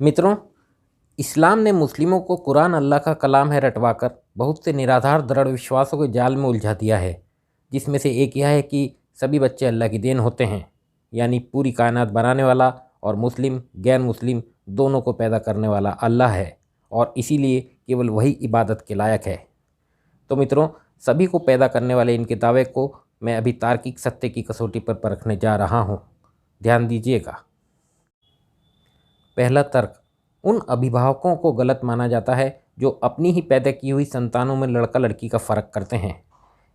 मित्रों, इस्लाम ने मुस्लिमों को कुरान अल्लाह का कलाम है रटवाकर बहुत से निराधार दृढ़ विश्वासों के जाल में उलझा दिया है, जिसमें से एक यह है कि सभी बच्चे अल्लाह की देन होते हैं, यानी पूरी कायनात बनाने वाला और मुस्लिम गैर मुस्लिम दोनों को पैदा करने वाला अल्लाह है और इसीलिए केवल वही इबादत के लायक है। तो मित्रों, सभी को पैदा करने वाले इनके दावे को मैं अभी तार्किक सत्य की कसौटी पर परखने जा रहा हूँ। ध्यान दीजिएगा। पहला तर्क, उन अभिभावकों को गलत माना जाता है जो अपनी ही पैदा की हुई संतानों में लड़का लड़की का फ़र्क करते हैं।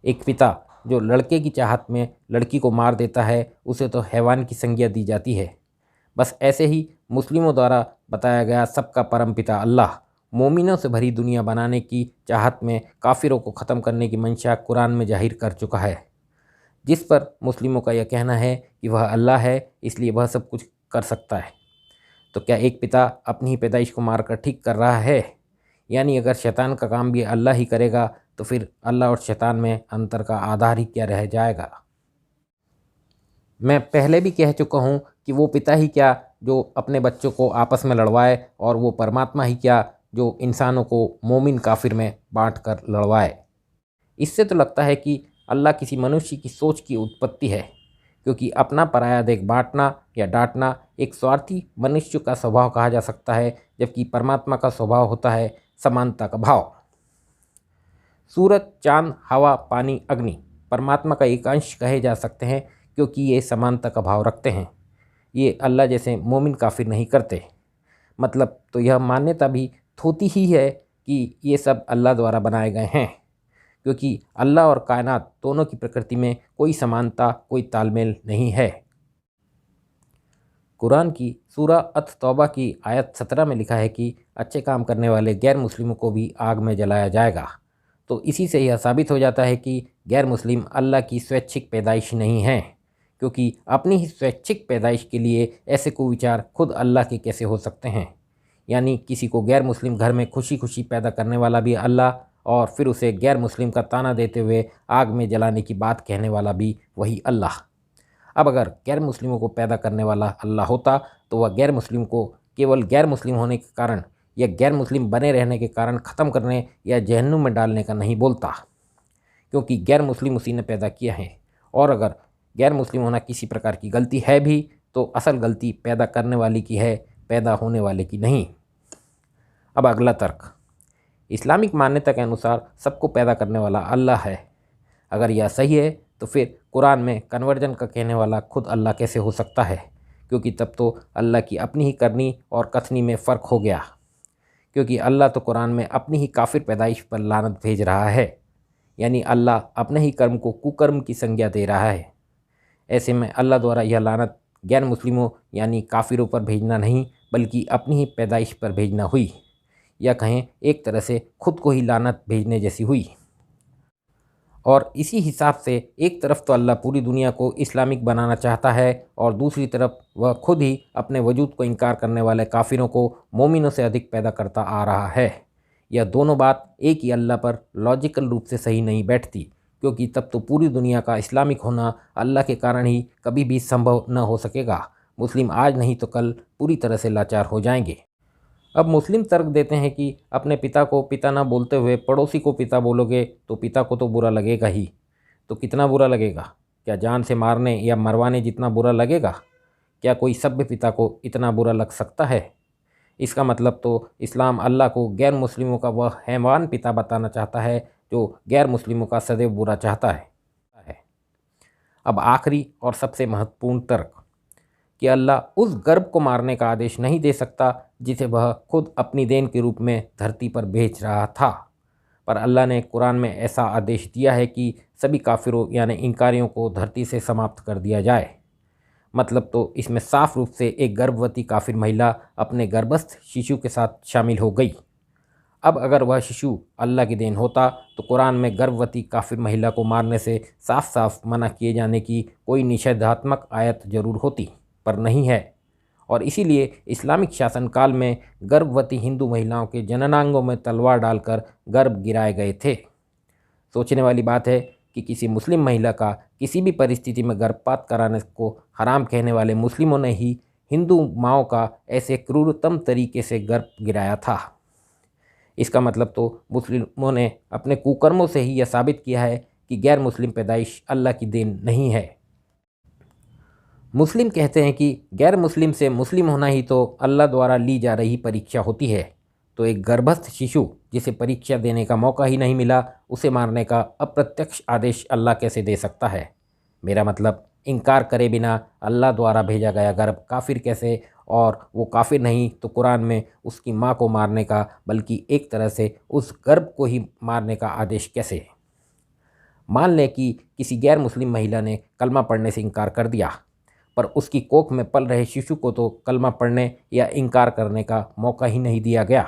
एक पिता जो लड़के की चाहत में लड़की को मार देता है, उसे तो हैवान की संज्ञा दी जाती है। बस ऐसे ही मुस्लिमों द्वारा बताया गया सबका परम पिता अल्लाह मोमिनों से भरी दुनिया बनाने की चाहत में काफिरों को ख़त्म करने की मंशा कुरान में जाहिर कर चुका है, जिस पर मुस्लिमों का यह कहना है कि वह अल्लाह है, इसलिए वह सब कुछ कर सकता है। तो क्या एक पिता अपनी ही पैदाइश को मारकर ठीक कर रहा है? यानी अगर शैतान का काम भी अल्लाह ही करेगा तो फिर अल्लाह और शैतान में अंतर का आधार ही क्या रह जाएगा? मैं पहले भी कह चुका हूँ कि वो पिता ही क्या जो अपने बच्चों को आपस में लड़वाए, और वो परमात्मा ही क्या जो इंसानों को मोमिन काफिर में बांट कर लड़वाए। इससे तो लगता है कि अल्लाह किसी मनुष्य की सोच की उत्पत्ति है, क्योंकि अपना पराया देख बांटना या डांटना एक स्वार्थी मनुष्य का स्वभाव कहा जा सकता है, जबकि परमात्मा का स्वभाव होता है समानता का भाव। सूरज, चांद, हवा, पानी, अग्नि परमात्मा का एक अंश कहे जा सकते हैं, क्योंकि ये समानता का भाव रखते हैं। ये अल्लाह जैसे मोमिन काफिर नहीं करते। मतलब तो यह मान्यता भी थोती ही है कि ये सब अल्लाह द्वारा बनाए गए हैं, क्योंकि अल्लाह और कायनात दोनों की प्रकृति में कोई समानता, कोई तालमेल नहीं है। कुरान की सूरा अत तौबा की आयत 17 में लिखा है कि अच्छे काम करने वाले गैर मुस्लिमों को भी आग में जलाया जाएगा। तो इसी से यह साबित हो जाता है कि गैर मुस्लिम अल्लाह की स्वैच्छिक पैदाइश नहीं है, क्योंकि अपनी ही स्वैच्छिक पैदाइश के लिए ऐसे कुविचार खुद अल्लाह के कैसे हो सकते हैं। यानी किसी को गैर मुस्लिम घर में खुशी खुशी पैदा करने वाला भी अल्लाह, और फिर उसे गैर मुस्लिम का ताना देते हुए आग में जलाने की बात कहने वाला भी वही अल्लाह। अब अगर गैर मुस्लिमों को पैदा करने वाला अल्लाह होता तो वह गैर मुस्लिम को केवल गैर मुस्लिम होने के कारण या गैर मुस्लिम बने रहने के कारण ख़त्म करने या जहन्नुम में डालने का नहीं बोलता, क्योंकि गैर मुस्लिम उसी ने पैदा किया है। और अगर गैर मुस्लिम होना किसी प्रकार की गलती है भी तो असल गलती पैदा करने वाले की है, पैदा होने वाले की नहीं। अब अगला तर्क, इस्लामिक मान्यता के अनुसार सबको पैदा करने वाला अल्लाह है। अगर यह सही है तो फिर कुरान में कन्वर्जन का कहने वाला खुद अल्लाह कैसे हो सकता है? क्योंकि तब तो अल्लाह की अपनी ही करनी और कथनी में फ़र्क हो गया, क्योंकि अल्लाह तो कुरान में अपनी ही काफिर पैदाइश पर लानत भेज रहा है, यानी अल्लाह अपने ही कर्म को कुकर्म की संज्ञा दे रहा है। ऐसे में अल्लाह द्वारा यह लानत गैर मुस्लिमों यानी काफिरों पर भेजना नहीं, बल्कि अपनी ही पैदाइश पर भेजना हुई, या कहें एक तरह से खुद को ही लानत भेजने जैसी हुई। और इसी हिसाब से एक तरफ तो अल्लाह पूरी दुनिया को इस्लामिक बनाना चाहता है, और दूसरी तरफ वह खुद ही अपने वजूद को इनकार करने वाले काफिरों को मोमिनों से अधिक पैदा करता आ रहा है। यह दोनों बात एक ही अल्लाह पर लॉजिकल रूप से सही नहीं बैठती, क्योंकि तब तो पूरी दुनिया का इस्लामिक होना अल्लाह के कारण ही कभी भी संभव न हो सकेगा। मुस्लिम आज नहीं तो कल पूरी तरह से लाचार हो जाएंगे। अब मुस्लिम तर्क देते हैं कि अपने पिता को पिता ना बोलते हुए पड़ोसी को पिता बोलोगे तो पिता को तो बुरा लगेगा ही। तो कितना बुरा लगेगा? क्या जान से मारने या मरवाने जितना बुरा लगेगा? क्या कोई सभ्य पिता को इतना बुरा लग सकता है? इसका मतलब तो इस्लाम अल्लाह को गैर मुस्लिमों का वह हैवान पिता बताना चाहता है जो गैर मुस्लिमों का सदैव बुरा चाहता है। अब आखिरी और सबसे महत्वपूर्ण तर्क, कि अल्लाह उस गर्भ को मारने का आदेश नहीं दे सकता जिसे वह खुद अपनी देन के रूप में धरती पर भेज रहा था। पर अल्लाह ने कुरान में ऐसा आदेश दिया है कि सभी काफिरों यानी इनकारियों को धरती से समाप्त कर दिया जाए। मतलब तो इसमें साफ रूप से एक गर्भवती काफिर महिला अपने गर्भस्थ शिशु के साथ शामिल हो गई। अब अगर वह शिशु अल्लाह की देन होता तो कुरान में गर्भवती काफिर महिला को मारने से साफ साफ मना किए जाने की कोई निषेधात्मक आयत जरूर होती, पर नहीं है। और इसीलिए इस्लामिक शासनकाल में गर्भवती हिंदू महिलाओं के जननांगों में तलवार डालकर गर्भ गिराए गए थे। सोचने वाली बात है कि किसी मुस्लिम महिला का किसी भी परिस्थिति में गर्भपात कराने को हराम कहने वाले मुस्लिमों ने ही हिंदू माओं का ऐसे क्रूरतम तरीके से गर्भ गिराया था। इसका मतलब तो मुस्लिमों ने अपने कुकर्मों से ही यह साबित किया है कि गैर मुस्लिम पैदाइश अल्लाह की देन नहीं है। मुस्लिम कहते हैं कि गैर मुस्लिम से मुस्लिम होना ही तो अल्लाह द्वारा ली जा रही परीक्षा होती है, तो एक गर्भस्थ शिशु जिसे परीक्षा देने का मौका ही नहीं मिला, उसे मारने का अप्रत्यक्ष आदेश अल्लाह कैसे दे सकता है? मेरा मतलब, इनकार करे बिना अल्लाह द्वारा भेजा गया गर्भ काफिर कैसे, और वो काफिर नहीं तो कुरान में उसकी माँ को मारने का, बल्कि एक तरह से उस गर्भ को ही मारने का आदेश कैसे? मान लें कि किसी गैर मुस्लिम महिला ने कलमा पढ़ने से इनकार कर दिया, पर उसकी कोख में पल रहे शिशु को तो कलमा पढ़ने या इनकार करने का मौका ही नहीं दिया गया,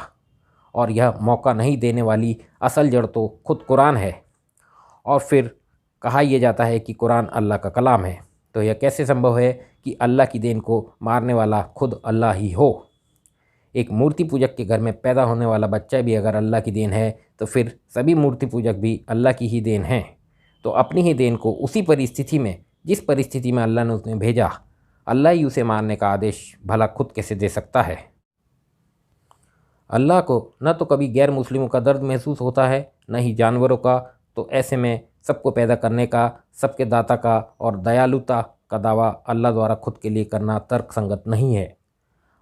और यह मौका नहीं देने वाली असल जड़ तो खुद कुरान है। और फिर कहा यह जाता है कि कुरान अल्लाह का कलाम है, तो यह कैसे संभव है कि अल्लाह की देन को मारने वाला खुद अल्लाह ही हो? एक मूर्ति पूजक के घर में पैदा होने वाला बच्चा भी अगर अल्लाह की देन है, तो फिर सभी मूर्ति पूजक भी अल्लाह की ही देन हैं। तो अपनी ही देन को उसी परिस्थिति में, जिस परिस्थिति में अल्लाह ने उन्हें भेजा, अल्लाह ही उसे मारने का आदेश भला खुद कैसे दे सकता है? अल्लाह को न तो कभी गैर मुस्लिमों का दर्द महसूस होता है, न ही जानवरों का, तो ऐसे में सबको पैदा करने का, सबके दाता का और दयालुता का दावा अल्लाह द्वारा खुद के लिए करना तर्कसंगत नहीं है।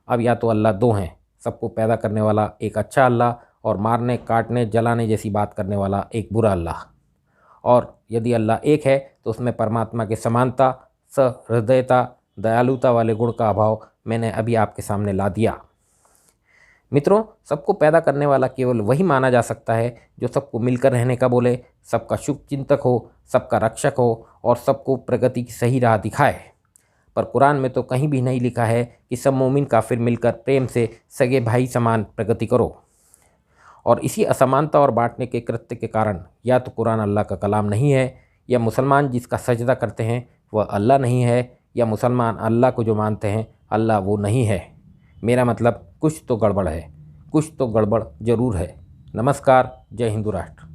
अब या तो अल्लाह दो हैं, सबको पैदा करने वाला एक अच्छा अल्लाह, और मारने, काटने, जलाने जैसी बात करने वाला एक बुरा अल्लाह। और यदि अल्लाह एक है तो उसमें परमात्मा के समानता, सहृदयता, दयालुता वाले गुण का अभाव मैंने अभी आपके सामने ला दिया। मित्रों, सबको पैदा करने वाला केवल वही माना जा सकता है जो सबको मिलकर रहने का बोले, सबका शुभ चिंतक हो, सबका रक्षक हो और सबको प्रगति की सही राह दिखाए। पर कुरान में तो कहीं भी नहीं लिखा है कि सब मोमिन काफिर मिलकर प्रेम से सगे भाई समान प्रगति करो। और इसी असमानता और बांटने के कृत्य के कारण या तो कुरान अल्लाह का कलाम नहीं है, या मुसलमान जिसका सजदा करते हैं वह अल्लाह नहीं है, या मुसलमान अल्लाह को जो मानते हैं अल्लाह वो नहीं है। मेरा मतलब, कुछ तो गड़बड़ है, कुछ तो गड़बड़ ज़रूर है। नमस्कार, जय हिंदू राष्ट्र।